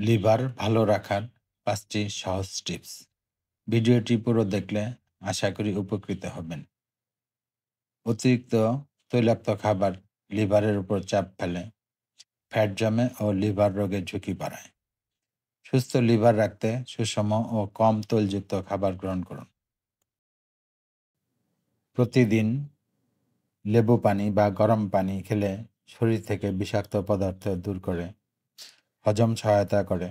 Liver ভালো রাখার ৫টি সহজ টিপস। ভিডিওটি পুরো দেখলে আশা করি উপকৃত হবেন। অতিরিক্ত তৈলাক্ত খাবার লিভারের উপর চাপ ফেলে, ফ্যাট জমে ও লিভার রোগের ঝুঁকি বাড়ায়। সুস্থ লিভার রাখতে সুষম ও কম তৈলযুক্ত খাবার গ্রহণ করুন। প্রতিদিন লেবু পানি বা গরম পানি খেলে শরীর থেকে বিষাক্ত পদার্থ দূর করে, হজম সহায়তা করে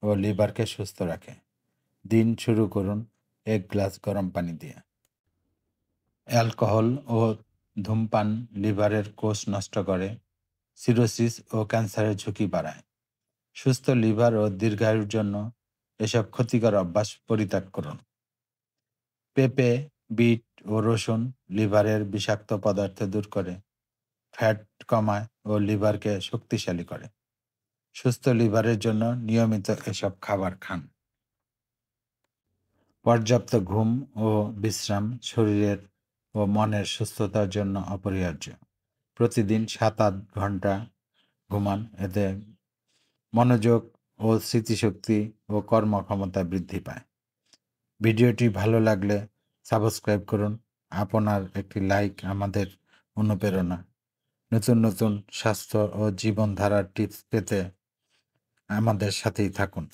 ও লিভারকে সুস্থ রাখে। দিন শুরু করুন ১ গ্লাস গরম পানি দিয়ে। অ্যালকোহল ও ধূমপান লিভারের কোষ নষ্ট করে, সিরোসিস ও ক্যান্সারের ঝুঁকি বাড়ায়। সুস্থ লিভার ও দীর্ঘায়ুর জন্য এসব ক্ষতিকর অভ্যাস পরিত্যাগ করুন। পেঁপে, বিট ও রসুন লিভারের বিষাক্ত পদার্থ দূর করে, ফ্যাট কমায় ও লিভারকে শক্তিশালী করে। সুস্থ লিভারের জন্য নিয়মিত এসব খাবার খান। পর্যাপ্ত ঘুম ও বিশ্রাম শরীরের ও মনের সুস্থতার জন্য অপরিহার্য। প্রতিদিন ৭-৮ ঘন্টা ঘুমান, এতে মনোযোগ ও স্মৃতিশক্তি ও কর্মক্ষমতা বৃদ্ধি পায়। ভিডিওটি ভালো লাগলে সাবস্ক্রাইব করুন। আপনার একটি লাইক আমাদের অনুপ্রেরণা। নতুন নতুন স্বাস্থ্য ও জীবনধারার টিপস পেতে আমাদের সাথেই থাকুন।